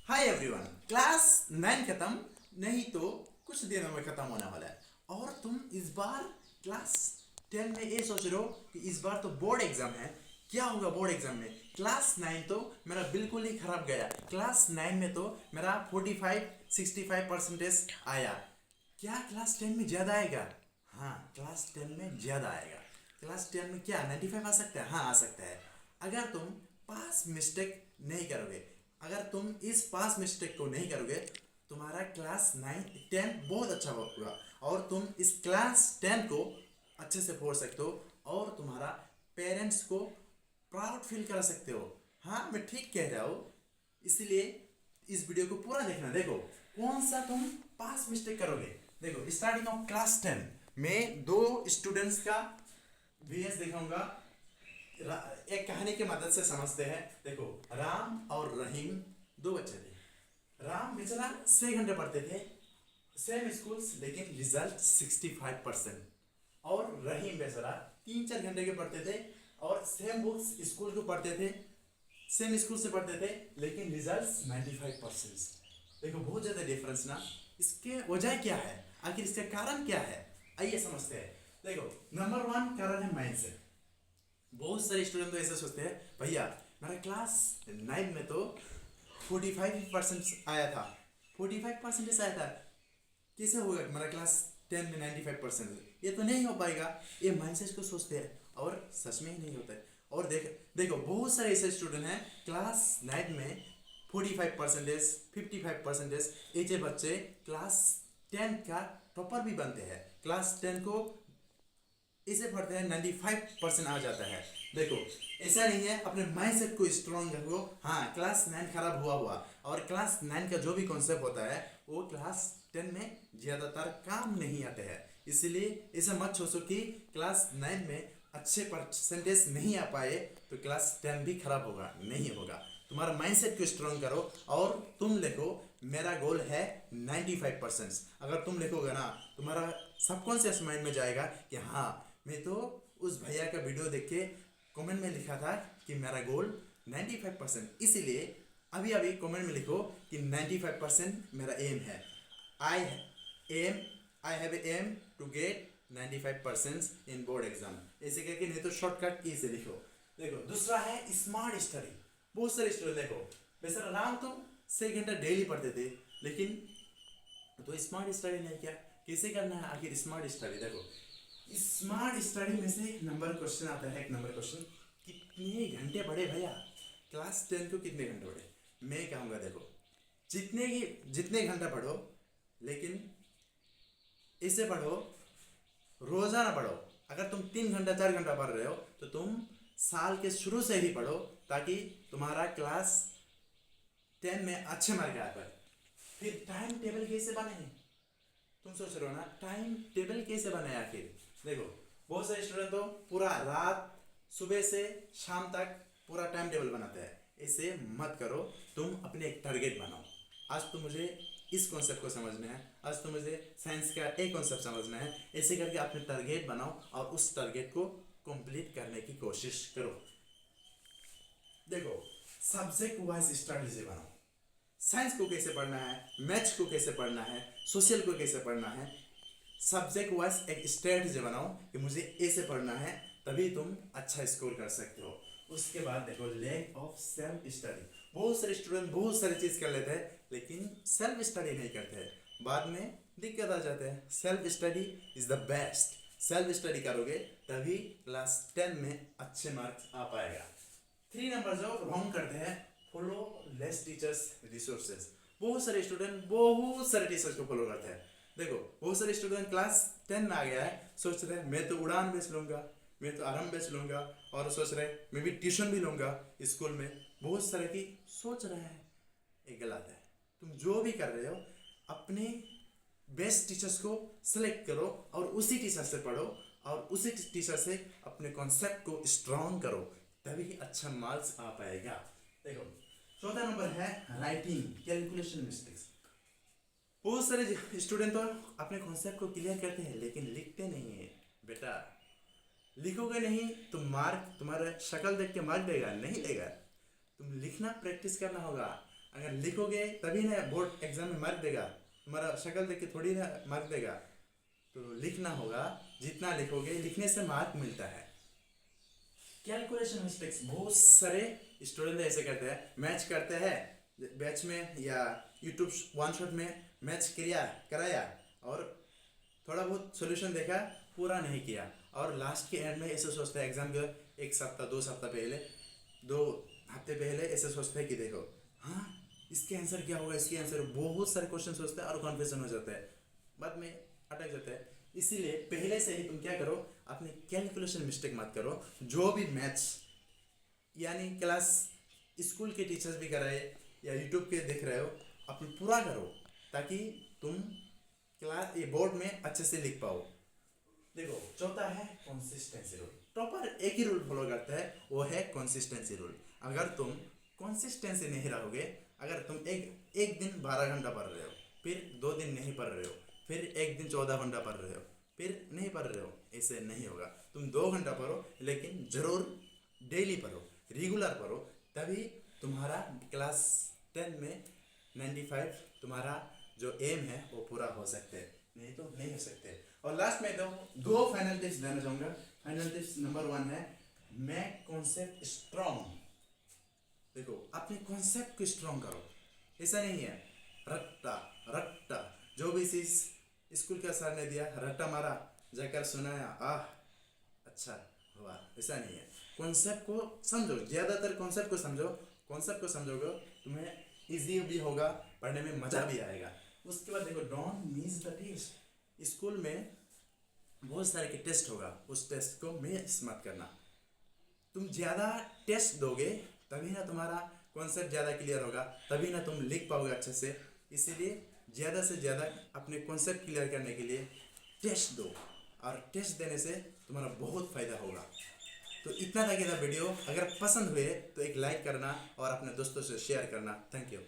Hi everyone. Class 9 खत्म नहीं तो कुछ दिनों में खत्म होने वाला है और तुम इस बार क्लास 10 में ये सोच रहे हो कि इस बार तो बोर्ड एग्जाम है। क्या होगा बोर्ड एग्जाम में? क्लास 9 तो मेरा बिल्कुल ही खराब गया। क्लास 9 में तो मेरा 45-65% आया। क्या क्लास 10 में ज़्यादा आएगा? हाँ, क्लास 10 में ज़्यादा आएगा। क्लास 10 में क्या 95 आ सकता है? हाँ, आ सकता है। अगर तुम पास मिस्टेक नहीं करोगे, अगर तुम इस पास मिस्टेक को नहीं करोगे, तुम्हारा क्लास 9 10 बहुत अच्छा होगा और तुम इस क्लास 10 को अच्छे से पढ़ सकते हो और तुम्हारा पेरेंट्स को प्राउड फील करा सकते हो। हाँ, मैं ठीक कह रहा हूँ। इसलिए इस वीडियो को पूरा देखना। देखो कौन सा तुम पास मिस्टेक करोगे। देखो स्टार्टिंग ऑफ क्लास 10 में दो स्टूडेंट्स का वीएस दिखाऊंगा। एक कहानी की मदद से समझते हैं। देखो, राम और रहीम दो बच्चे थे। राम बेचारा 6 घंटे पढ़ते थे सेम स्कूल, लेकिन रिजल्ट 65%। और रहीम बेचारा 3-4 घंटे के पढ़ते थे और सेम बुक्स स्कूल को पढ़ते थे, सेम स्कूल से पढ़ते थे, लेकिन रिजल्ट 95%। देखो बहुत ज़्यादा डिफरेंस ना। इसके वजह क्या है? आखिर इसका कारण क्या है? आइए समझते हैं। देखो, नंबर 1 कारण है माइंडसेट। बहुत सारे स्टूडेंट तो ऐसे सोचते हैं, भैया मेरा क्लास 9 में तो 45% आया था, 45% आया था, कैसे होगा कि मेरा क्लास 10 में 95%? ये तो नहीं हो पाएगा। ये माइंडसेट को सोचते हैं और सच में ही नहीं होता है। और देखो बहुत सारे ऐसे स्टूडेंट हैं क्लास 9 में 45%, 55%। ऐसे बच्चे क्लास 10 का टॉपर भी बनते हैं। क्लास 10 को इसे पढ़ते हैं 95% आ जाता है। देखो ऐसा नहीं है, अपने माइंडसेट को स्ट्रांग रखो। हाँ, क्लास 9 खराब हुआ और क्लास 9 का जो भी कॉन्सेप्ट होता है वो क्लास 10 में ज़्यादातर काम नहीं आते हैं। इसलिए ऐसा मत सोचो कि क्लास 9 में अच्छे परसेंटेज नहीं आ पाए तो क्लास 10 भी खराब होगा। नहीं होगा। तुम्हारा माइंडसेट को स्ट्रांग करो और तुम लिखो मेरा गोल है 95%। अगर तुम लिखोगे ना, तुम्हारा सबकॉन्शियस माइंड में जाएगा कि हाँ, मैं तो उस भैया का वीडियो देख के कमेंट में लिखा था कि मेरा गोल 95%। इसीलिए अभी अभी कमेंट में लिखो कि 95% मेरा एम है। I am I have aim to get 95% in board exam. ऐसे करके, नहीं तो शॉर्टकट ई से लिखो। देखो दूसरा है स्मार्ट स्टडी। बहुत सारे स्टूडेंट देखो, बेचारा राम तो 6 घंटा डेली पढ़ते थे, लेकिन तो स्मार्ट स्टडी नहीं किया। कैसे करना है आखिर स्मार्ट स्टडी? देखो स्मार्ट स्टडी में से नंबर क्वेश्चन आता है। एक नंबर क्वेश्चन, कितने घंटे पढ़े भैया? क्लास 10 को कितने घंटे पढ़े? मैं कहूँगा देखो, जितने घंटा पढ़ो, लेकिन इसे पढ़ो, रोजाना पढ़ो। अगर तुम 3 घंटा 4 घंटा पढ़ रहे हो तो तुम साल के शुरू से ही पढ़ो, ताकि तुम्हारा क्लास 10 में अच्छे मार्क आ पाए। फिर टाइम टेबल कैसे बने? तुम सोच रहे हो ना, टाइम टेबल कैसे बने आखिर? देखो बहुत सारे स्टूडेंट तो पूरा रात, सुबह से शाम तक पूरा टाइम टेबल बनाते हैं। ऐसे मत करो। तुम अपने एक टारगेट बनाओ। आज तो मुझे इस कॉन्सेप्ट को समझना है, आज तो मुझे साइंस का एक कॉन्सेप्ट समझना है। ऐसे करके अपने टारगेट बनाओ और उस टारगेट को कंप्लीट करने की कोशिश करो। देखो सब्जेक्ट वाइज स्ट्रेटजी बनाओ। साइंस को कैसे पढ़ना है, मैथ्स को कैसे पढ़ना है, सोशल को कैसे पढ़ना है। सब्जेक्ट वाइज एक स्ट्रेटजी बनाओ कि मुझे ऐसे पढ़ना है, तभी तुम अच्छा स्कोर कर सकते हो। उसके बाद देखो लैक ऑफ सेल्फ स्टडी। बहुत सारे स्टूडेंट बहुत सारी चीज़ कर लेते हैं, लेकिन सेल्फ स्टडी नहीं करते हैं। बाद में दिक्कत आ जाते हैं। Self study is the best. Self study करोगे तभी क्लास 10 में अच्छे मार्क्स आ पाएगा। 3 नंबर जो रॉन्ग करते हैं, फॉलो लेस टीचर्स रिसोर्सेज। बहुत सारे स्टूडेंट बहुत सारे टीचर्स को फॉलो करते हैं। देखो बहुत सारे स्टूडेंट क्लास 10 में आ गया है, सोच रहे हैं मैं तो उड़ान बेच लूँगा, मैं तो आराम बेच लूँगा, और सोच रहे हैं मैं भी ट्यूशन भी लूँगा स्कूल में। बहुत सारे की सोच रहे हैं, ये गलत है। तुम जो भी कर रहे हो अपने बेस्ट टीचर्स को सिलेक्ट करो और उसी टीचर से पढ़ो और उसी टीचर से अपने कॉन्सेप्ट को स्ट्रॉन्ग करो, तभी अच्छा मार्क्स आ पाएगा। देखो चौथा नंबर है राइटिंग कैलकुलेशन मिस्टेक्स। बहुत सारे स्टूडेंट तो अपने कॉन्सेप्ट को क्लियर करते हैं लेकिन लिखते नहीं है। बेटा लिखोगे नहीं तो मार्क तुम्हारा शक्ल देख के मार्क देगा नहीं देगा। तुम लिखना प्रैक्टिस करना होगा। अगर लिखोगे तभी ना बोर्ड एग्जाम में मार्क देगा, तुम्हारा शक्ल देख के थोड़ी ना मार्क देगा। तो लिखना होगा, जितना लिखोगे लिखने से मार्क मिलता है। कैलकुलेशन मिस्टेक्स बहुत सारे स्टूडेंट ऐसे करते हैं, मैच करते हैं बैच में या यूट्यूब वन शॉट में मैच कराया और थोड़ा बहुत सॉल्यूशन देखा, पूरा नहीं किया, और लास्ट के एंड में ऐसे सोचते हैं एग्जाम के एक सप्ताह 2 सप्ताह पहले, 2 हफ्ते पहले ऐसे सोचते हैं कि देखो हाँ इसके आंसर क्या होगा, इसके आंसर बहुत सारे क्वेश्चन सोचते हैं और कन्फ्यूजन हो जाता है, बाद में अटक जाता है। इसीलिए पहले से ही तुम क्या करो, अपनी कैलकुलेशन मिस्टेक मत करो। जो भी मैथ्स यानी क्लास स्कूल के टीचर्स भी कराए या यूट्यूब के देख रहे हो, अपनी पूरा करो ताकि तुम क्लास ये बोर्ड में अच्छे से लिख पाओ। देखो चौथा है कंसिस्टेंसी रूल। टॉपर एक ही रूल फॉलो करता है, वो है कंसिस्टेंसी रूल। अगर तुम कंसिस्टेंसी नहीं रहोगे, अगर तुम एक दिन 12 घंटा पढ़ रहे हो, फिर 2 दिन नहीं पढ़ रहे हो, फिर एक दिन 14 घंटा पढ़ रहे हो, फिर नहीं पढ़ रहे हो, ऐसे नहीं होगा। तुम 2 घंटा पढ़ो, लेकिन जरूर डेली पढ़ो, रेगुलर पढ़ो, तभी तुम्हारा क्लास 10 में 95 तुम्हारा जो एम है वो पूरा हो सकते हैं, नहीं तो नहीं हो सकते। और लास्ट में दो फाइनल टिप्स देना चाहूँगा। फाइनल टिप्स नंबर 1 है मेक कॉन्सेप्ट स्ट्रॉन्ग। देखो अपने कॉन्सेप्ट को स्ट्रॉन्ग करो, ऐसा नहीं है रट्टा रट्टा जो भी चीज स्कूल का सर ने दिया रट्टा मारा जाकर सुनाया अच्छा हुआ, ऐसा नहीं है। कॉन्सेप्ट को समझो, ज़्यादातर कॉन्सेप्ट को समझो, कॉन्सेप्ट को समझोगे तुम्हें इजी भी होगा, पढ़ने में मज़ा भी आएगा। उसके बाद देखो don't miss the test. School में बहुत सारे के टेस्ट होगा, उस टेस्ट को मिस मत करना। तुम ज़्यादा टेस्ट दोगे तभी ना तुम्हारा कॉन्सेप्ट ज़्यादा क्लियर होगा, तभी ना तुम लिख पाओगे अच्छे से। इसीलिए ज़्यादा से ज़्यादा अपने कॉन्सेप्ट क्लियर करने के लिए टेस्ट दो, और टेस्ट देने से तुम्हारा बहुत फ़ायदा होगा। तो इतना था कि था वीडियो, अगर पसंद हुए तो एक लाइक करना और अपने दोस्तों से शेयर करना। Thank you.